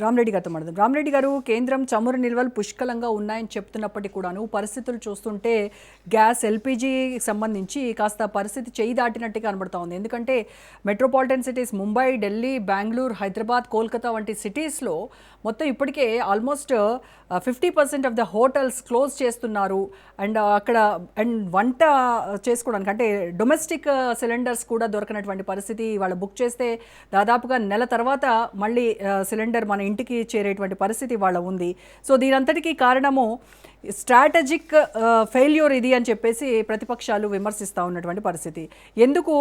రామరెడ్డి గారితో మాట్లాడదాం. రామరెడ్డి గారు, కేంద్రం చమురు నిల్వలు పుష్కలంగా ఉన్నాయని చెప్తున్నప్పటికీ కూడాను పరిస్థితులు చూస్తుంటే గ్యాస్ ఎల్పిజికి సంబంధించి కాస్త పరిస్థితి చేయి దాటినట్టుగా కనబడతా ఉంది. ఎందుకంటే మెట్రోపాలిటన్ సిటీస్ ముంబై, ఢిల్లీ, బెంగళూరు, హైదరాబాద్, కోల్కతా వంటి సిటీస్లో మొత్తం ఇప్పటికే almost 50% of the hotels close చేస్తున్నారు. అండ్ వంట చేసుకోవడానికి అంటే డొమెస్టిక్ సిలిండర్స్ కూడా దొరకనటువంటి పరిస్థితి. వాళ్ళు బుక్ చేస్తే దాదాపుగా నెల తర్వాత మళ్ళీ సిలిండర్ మన ఇంటికి చేరేటువంటి పరిస్థితి వాళ్ళ ఉంది. సో దీనంతటికీ కారణము స్ట్రాటజిక్ ఫెయిల్యూర్ ఇది అని చెప్పేసి ప్రతిపక్షాలు విమర్శిస్తూ ఉన్నటువంటి పరిస్థితి. ఎందుకు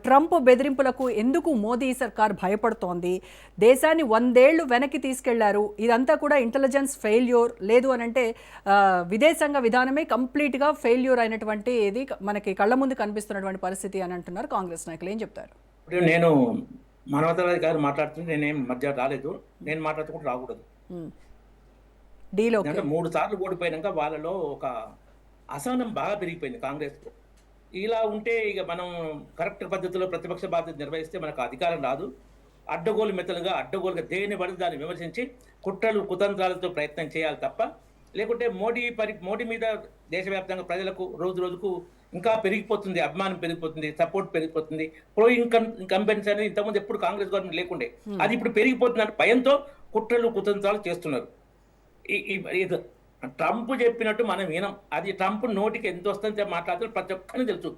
ట్రంప్ బెదిరింపులకు ఎందుకు మోదీ సర్కార్ భయపడుతోంది? దేశాన్ని 100 ఏళ్లు వెనక్కి తీసుకెళ్లారు. ఇదంతా కూడా ఇంటెలిజెన్స్ ఫెయిల్యూర్, లేదు అని అంటే విదేశాంగ విధానమే కంప్లీట్గా ఫెయిల్యూర్ అయినటువంటి ఇది మనకి కళ్ళ ముందు కనిపిస్తున్నటువంటి పరిస్థితి అని అంటున్నారు కాంగ్రెస్ నాయకులు. ఏం చెప్తారు? నేను మానవతావాది గారు మాట్లాడుతుంటే నేనేం మధ్య రాలేదు, నేను మాట్లాడుతూ రాకూడదు. అంటే 3 సార్లు ఓడిపోయినాక వాళ్ళలో ఒక అసహనం బాగా పెరిగిపోయింది కాంగ్రెస్లో. ఇలా ఉంటే ఇక మనం కరెక్ట్ పద్ధతిలో ప్రతిపక్ష బాధ్యత నిర్వహిస్తే మనకు అధికారం రాదు. అడ్డగోలుగా దేని పడితే దాన్ని విమర్శించి కుట్రలు కుతంత్రాలతో ప్రయత్నం చేయాలి తప్ప, లేకుంటే మోడీ మీద దేశవ్యాప్తంగా ప్రజలకు రోజు రోజుకు ఇంకా పెరిగిపోతుంది, అభిమానం పెరిగిపోతుంది, సపోర్ట్ పెరిగిపోతుంది. ప్రో ఇన్కంబెన్స్ అనేది ఇంతకుముందు ఎప్పుడు కాంగ్రెస్ గవర్నమెంట్ లేకుండే, అది ఇప్పుడు పెరిగిపోతుంది అంటే భయంతో కుట్రలు కుతంత్రాలు చేస్తున్నారు. ట్రంప్ చెప్పినట్టు మనం వినం. అది ట్రంప్ నోటికి ఎంత వస్తుందో మాట్లాడుతూ ప్రతి ఒక్కరిని తెలుసు.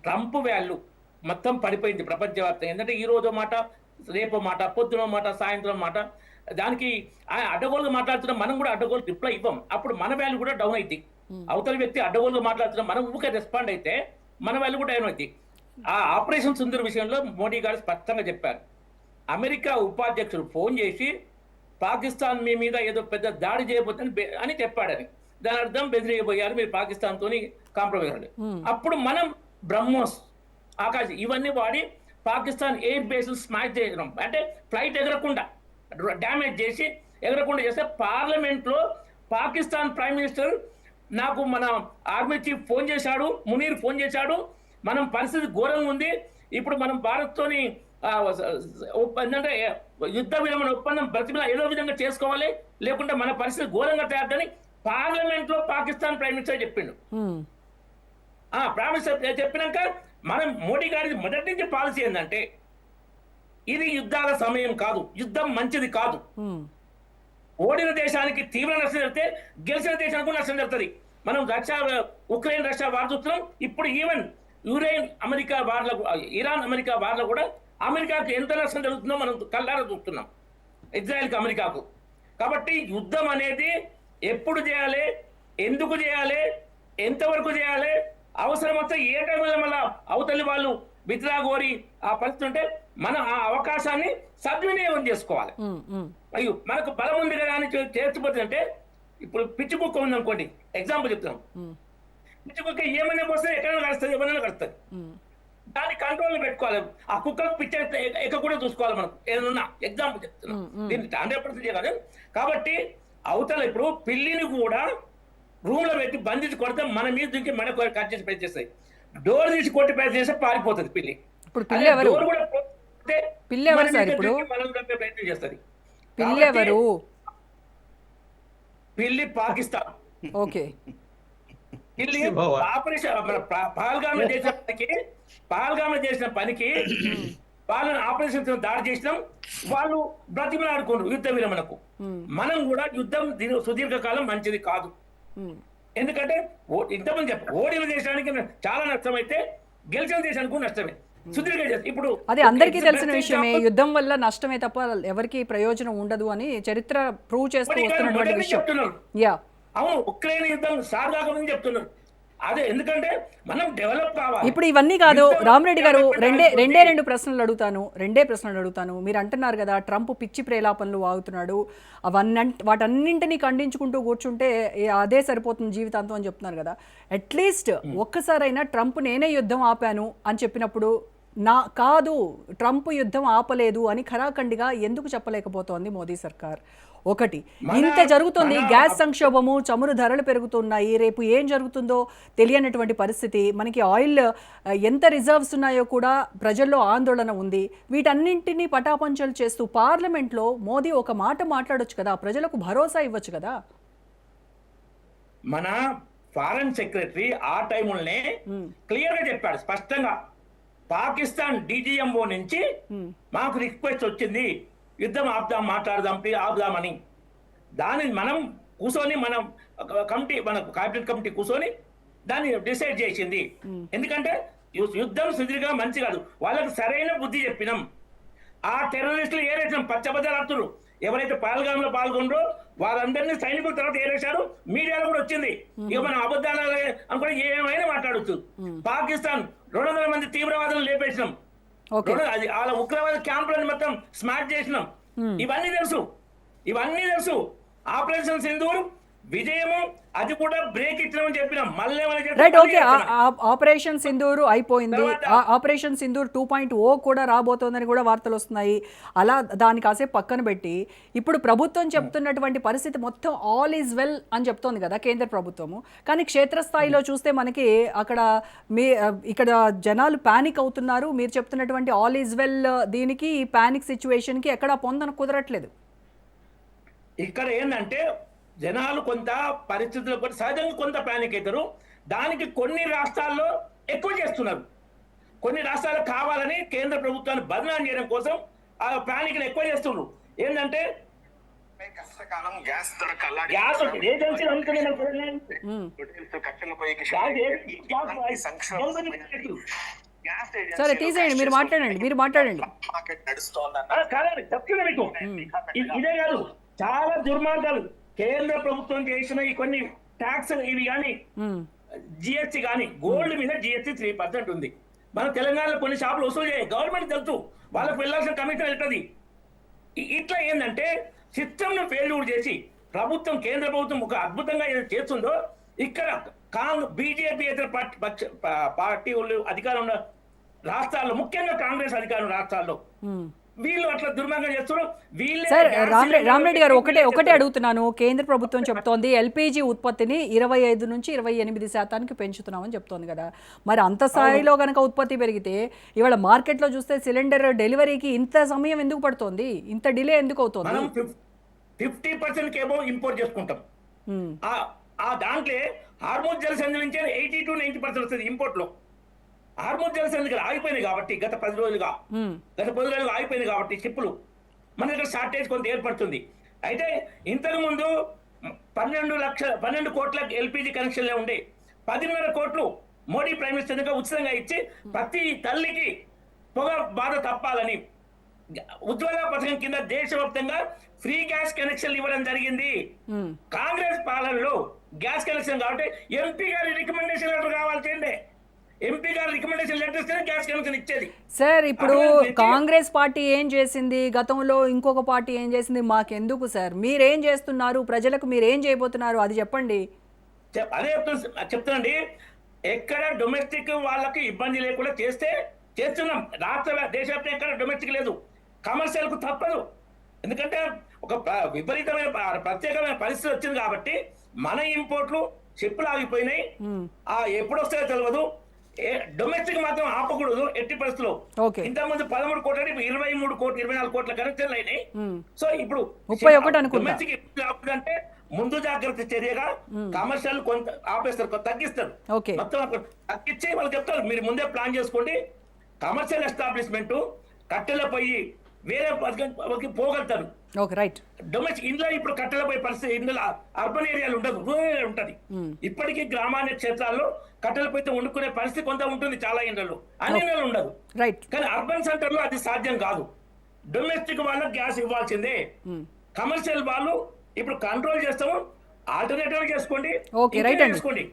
ట్రంప్ వాల్యూ మొత్తం పడిపోయింది ప్రపంచవ్యాప్తంగా. ఎందుకంటే ఈ రోజు మాట, రేపు మాట, పొద్దున మాట, సాయంత్రం మాట, దానికి అడ్డగోలుగా మాట్లాడుతున్నా మనం కూడా అడ్డగోలు రిప్లై ఇవ్వం. అప్పుడు మన వాల్యూ కూడా డౌన్ అవుతుంది. అవతల వ్యక్తి అడ్డగోలుగా మాట్లాడుతున్నా మనం ఊరికే రెస్పాండ్ అయితే మన వాల్యూ కూడా డౌన్ అవుతుంది. ఆ ఆపరేషన్ సింధూర్ విషయంలో మోడీ గారు స్పష్టంగా చెప్పారు. అమెరికా ఉపాధ్యక్షుడు ఫోన్ చేసి పాకిస్తాన్ మీ మీద ఏదో పెద్ద దాడి చేయబోతుంది అని చెప్పాడని, దాని అర్థం బెదిరియబోయారు, మీరు పాకిస్తాన్ తోని కాంప్రమైజ్ అవ్వండి. అప్పుడు మనం బ్రహ్మోస్, ఆకాశ్ ఇవన్నీ వాడి పాకిస్తాన్ ఎయిర్ బేస్ స్మాష్ చేయడం, అంటే ఫ్లైట్ ఎగరకుండా డ్యామేజ్ చేసి ఎగరకుండా చేస్తే పార్లమెంట్ లో పాకిస్తాన్ ప్రైమ్ మినిస్టర్ నాకు మన ఆర్మీ చీఫ్ ఫోన్ చేశాడు, మునీర్ ఫోన్ చేశాడు, మనం పరిస్థితి ఘోరంగా ఉంది, ఇప్పుడు మనం భారత్ తోని ఏంటంటే యుద్ధ విరమణ ఒప్పందం ప్రతిమల ఏదో విధంగా చేసుకోవాలి, లేకుంటే మన పరిస్థితి ఘోరంగా తయారని పార్లమెంట్ లో పాకిస్తాన్ ప్రైమ్ మినిస్టర్ చెప్పిండు. ప్రైమ్ మినిస్టర్ చెప్పినాక మనం మోడీ గారి మొదటి నుంచి పాలసీ ఏంటంటే ఇది యుద్ధాల సమయం కాదు, యుద్ధం మంచిది కాదు. ఓడిన దేశానికి తీవ్ర నష్టం జరిగితే గెలిచిన దేశానికి నష్టం జరుగుతుంది. మనం ఉక్రెయిన్ రష్యా వార్ చూస్తున్నాం. ఇప్పుడు ఈవెన్ ఇరాన్ అమెరికా వార్లో కూడా అమెరికాకు ఎంత నష్టం జరుగుతుందో మనం కళ్ళారా చూస్తున్నాం, ఇజ్రాయెల్కి అమెరికాకు. కాబట్టి యుద్ధం అనేది ఎప్పుడు చేయాలి, ఎందుకు చేయాలి, ఎంతవరకు చేయాలి, అవసరం వస్తే ఏ టైంలో మళ్ళీ అవతలి వాళ్ళు విత్డ్రా కోరి ఆ పరిస్థితి ఉంటే మనం ఆ అవకాశాన్ని సద్వినియోగం చేసుకోవాలి. అయ్యో మనకు బలం ఉంది కదా అని చేర్చిపోతుందంటే, ఇప్పుడు పిచ్చి కుక్క ఉంది అనుకోండి, ఎగ్జాంపుల్ చెప్తున్నాం. పిచ్చి కుక్క ఏమైనా వస్తే ఎక్కడైనా కలుస్తుంది, ఎవరైనా కలుస్తుంది. దాన్ని కంట్రోల్ పెట్టుకోవాలి. ఆ కుక్కకు పిచ్చి ఎక్క కూడా చూసుకోవాలి మనం, ఏదన్నా ఎగ్జాంపుల్ చెప్తున్నాం. దీన్ని 100% చేయాలి. కాబట్టి అవతల ఇప్పుడు పిల్లిని కూడా రూమ్ లో పెట్టి బంధించి కొడితే మన మీద దుంకి మన కట్ చేసి పెట్టి చేస్తాయి. డోర్ తీసి కొట్టి పెట్టి చేస్తే పారిపోతుంది పిల్లి. డోర్ కూడా ప్రయత్నం చేస్తుంది. పిల్లి పాకిస్తాన్. ఓకే, పిల్లి ఆపరేషన్ పహల్గామ చేసిన పనికి వాళ్ళని ఆపరేషన్ దాడి చేసినాం, వాళ్ళు బ్రతిమలాడుకున్నారు యుద్ధ విరమణకు. మనం కూడా యుద్ధం సుదీర్ఘకాలం మంచిది కాదు. ఎందుకంటే ఇంతమంది ఓడిన దేశానికి చాలా నష్టం అయితే గెలిచిన దేశానికి నష్టమే. ఇప్పుడు అది అందరికీ తెలిసిన విషయమే, యుద్ధం వల్ల నష్టమే తప్ప ఎవరికి ప్రయోజనం ఉండదు అని చరిత్ర ప్రూవ్ చేస్తూ వస్తున్నటువంటి విషయం. అవును, ఉక్రెయిన్ యుద్ధం స్టార్ట్ కాకముందు చెప్తున్నారు. అదే ఎందుకంటే మనం డెవలప్ కావాలి. ఇప్పుడు ఇవన్నీ కాదు రామరెడ్డి గారు, రెండు ప్రశ్నలు అడుగుతాను. మీరు అంటున్నారు కదా ట్రంప్ పిచ్చి ప్రేలాపనలు వాగుతున్నాడు, వాటన్నింటినీ ఖండించుకుంటూ కూర్చుంటే అదే సరిపోతుంది జీవితాంతం అని చెప్తున్నారు కదా. అట్లీస్ట్ ఒక్కసారైనా ట్రంప్ నేనే యుద్ధం ఆపాను అని చెప్పినప్పుడు కాదు, ట్రంప్ యుద్ధం ఆపలేదు అని ఖరాఖండిగా ఎందుకు చెప్పలేకపోతోంది మోదీ సర్కార్? ఒకటి, ఇంత జరుగుతుంది, గ్యాస్ సంక్షోభము, చమురు ధరలు పెరుగుతున్నాయి, రేపు ఏం జరుగుతుందో తెలియనటువంటి పరిస్థితి, మనకి ఆయిల్ ఎంత రిజర్వ్స్ ఉన్నాయో కూడా ప్రజల్లో ఆందోళన ఉంది. వీటన్నింటినీ పటాపంచలు చేస్తూ పార్లమెంట్లో మోదీ ఒక మాట మాట్లాడొచ్చు కదా, ప్రజలకు భరోసా ఇవ్వచ్చు కదా. మన ఫారెన్ సెక్రటరీ ఆ టైంలోనే క్లియర్ గా చెప్పాడు స్పష్టంగా, పాకిస్తాన్ DGMO నుంచి మాకు రిక్వెస్ట్ వచ్చింది యుద్ధం ఆపుదాం, ఆపుదామని. దాన్ని మనం కూర్చొని మనం క్యాబినెట్ కమిటీ కూర్చొని దాన్ని డిసైడ్ చేసింది. ఎందుకంటే యుద్ధం సుదీర్ఘంగా మంచి కాదు, వాళ్ళకి సరైన బుద్ధి చెప్పినాం. ఆ టెర్రరిస్టులు ఏరేసాం, పచ్చబద్దలు ఎవరైతే పహల్గామ్లో పాల్గొనరో వాళ్ళందరినీ సైనికుల తర్వాత ఏరేశారు. మీడియాలో కూడా వచ్చింది. ఇక మనం అబద్ధాలు అనుకుంటే ఏమైనా మాట్లాడచ్చు. పాకిస్తాన్ 200 మంది తీవ్రవాదులను లేపేసినాం, అది వాళ్ళ ఉగ్రవాద క్యాంపులను మొత్తం స్మాష్ చేసినాం. ఇవన్నీ తెలుసు. ఆపరేషన్ సింధూర్ విజయము, అది కూడా బ్రేక్ ఇచ్చినామని చెప్పినాం. మళ్ళీ రైట్, ఓకే. ఆపరేషన్ సింధూర్ అయిపోయింది, ఆపరేషన్ సింధూర్ 2.0 కూడా రాబోతోందని కూడా వార్తలు వస్తున్నాయి. అలా దాన్ని కాసేపు పక్కన పెట్టి ఇప్పుడు ప్రభుత్వం చెప్తున్నటువంటి పరిస్థితి మొత్తం ఆల్ ఈజ్ వెల్ అని చెప్తోంది కదా కేంద్ర ప్రభుత్వము. కానీ క్షేత్రస్థాయిలో చూస్తే మనకి ఇక్కడ జనాలు పానిక్ అవుతున్నారు. మీరు చెప్తున్నటువంటి ఆల్ ఈజ్ వెల్ దీనికి, ఈ పానిక్ సిచ్యువేషన్కి ఎక్కడా పొందన కుదరట్లేదు. ఇక్కడ ఏంటంటే జనాలు కొంత పరిస్థితుల్లో కూడా సహజంగా కొంత పానిక్ అవుతారు. దానికి కొన్ని రాష్ట్రాల్లో ఎక్కువ చేస్తున్నారు. కొన్ని రాష్ట్రాలు కావాలని కేంద్ర ప్రభుత్వాన్ని బదనాం చేయడం కోసం ఆ పానిక్ ఎక్కువ చేస్తున్నారు. ఏంటంటే సరే తీసేయండి, మీరు మాట్లాడండి. ఇదే కాదు, చాలా దుర్మార్గాలు కేంద్ర ప్రభుత్వం చేసిన ఈ కొన్ని ట్యాక్స్ ఇవి కానీ, జిఎస్టీ కానీ, గోల్డ్ మీద జిఎస్టీ 3% ఉంది. మన తెలంగాణలో కొన్ని షాపులు వసూలు చేయాలి, గవర్నమెంట్ తెలుసు, వాళ్ళకి వెళ్ళాల్సిన కమిషన్ వెళ్తుంది. ఇట్లా ఏంటంటే సిస్టమ్ ను ఫెయిల్యూర్ చేసి కేంద్ర ప్రభుత్వం ఒక అద్భుతంగా చేస్తుందో, ఇక్కడ బీజేపీ ఇతర పార్టీ అధికారం ఉన్న రాష్ట్రాల్లో, ముఖ్యంగా కాంగ్రెస్ అధికారం రాష్ట్రాల్లో వీళ్ళు అట్లా దుర్మార్గం చేస్తారు. సార్ రామరెడ్డి గారు, ఒకటే అడుగుతున్నాను. కేంద్ర ప్రభుత్వం చెప్తోంది ఎల్పిజి ఉత్పత్తిని 25 నుంచి 28% పెంచుతున్నామని చెప్తోంది కదా. మరి అంత స్థాయిలో కనుక ఉత్పత్తి పెరిగితే ఇవాళ మార్కెట్లో చూస్తే సిలిండర్ డెలివరీకి ఇంత సమయం ఎందుకు పడుతోంది, ఇంత డిలే ఎందుకు అవుతుంది? 50% ఏమో ఇంపోర్ట్ చేసుకుంటాం. ఆ దాంట్లో హార్మోన్ జలసంధి నుంచి 80 to 90% వస్తుంది ఇంపోర్ట్ లో. హార్మోన్ జలసంధి ఆగిపోయింది కాబట్టి గత 10 రోజులుగా ఆగిపోయింది కాబట్టి షిప్పులు మన దగ్గర షార్టేజ్ కొంత ఏర్పడుతుంది. అయితే ఇంతకు ముందు 12 కోట్ల ఎల్పిజి కనెక్షన్లే ఉండే, 10.5 కోట్లు మోడీ ప్రైమ్ మినిస్టర్ ఉచితంగా ఇచ్చి ప్రతి తల్లికి పొగ బాధ తప్పాలని ఉజ్వల పథకం కింద దేశవ్యాప్తంగా ఫ్రీ గ్యాస్ కనెక్షన్ ఇవ్వడం జరిగింది. కాంగ్రెస్ పాలనలో గ్యాస్ కనెక్షన్ కాబట్టి ఎంపీ గారి రికమెండేషన్ లెటర్ కావాల్సిందే. ఎంపీ గారు రికమెండేషన్ లెటర్ ఇస్తేనే గ్యాస్ కనెక్షన్ ఇచ్చేది. సార్ ఇప్పుడు కాంగ్రెస్ పార్టీ ఏం చేసింది, గతంలో ఇంకొక పార్టీ ఏం చేసింది, మాకెందుకు సార్? మీరేం చేస్తున్నారు, ప్రజలకు మీరేం చేయబోతున్నారు అది చెప్పండి. అదే చెప్తానండి. ఎక్కడ డొమెస్టిక్ వాళ్ళకి ఇబ్బంది లేకుండా చేస్తున్నాం. దేశవ్యాప్తంగా ఎక్కడ డొమెస్టిక్ లేదు, కమర్షియల్ కు తప్పదు. ఎందుకంటే ఒక విపరీతమైన ప్రత్యేకమైన పరిస్థితి వచ్చింది కాబట్టి మన ఇంపోర్ట్లు షిప్పులు ఆగిపోయినాయి. ఎప్పుడు వస్తాయో తెలియదు. డొమెస్టిక్ మాత్రం ఆపకూడదు ఎట్టి పరిస్థితుల్లో. ఇంతకుముందు 13 కోట్ల 23 కోట్లు 24 కోట్ల కనెక్షన్లు అయినాయి. సో ఇప్పుడు డొమెస్టిక్ అంటే ముందు జాగ్రత్త చర్యగా కమర్షియల్ కొంత ఆపేస్తారు, తగ్గిస్తారు. మొత్తం తగ్గించి వాళ్ళు చెప్తారు మీరు ముందే ప్లాన్ చేసుకోండి. కమర్షియల్ ఎస్టాబ్లిష్మెంట్ కట్టెల పోయి వేరే పోగలుగుతారు. డొమెస్టిక్ ఇంట్లో ఇప్పుడు కట్టెల పోయి పరిస్థితి ఇందులో అర్బన్ ఏరియాలు ఉండదు, రూరల్ ఉంటది. ఇప్పటికీ గ్రామాల క్షేత్రాల్లో కట్టెల పోయితే వండుకునే పరిస్థితి కొంత ఉంటుంది చాలా ఇండ్లలో, అన్ని ఇళ్లలో ఉండదు. కానీ అర్బన్ సెంటర్ లో అది సాధ్యం కాదు. డొమెస్టిక్ వాళ్ళకి గ్యాస్ ఇవ్వాల్సిందే. కమర్షియల్ వాళ్ళు ఇప్పుడు కంట్రోల్ చేస్తాము, ఆల్టర్నేటివ్ చేసుకోండి.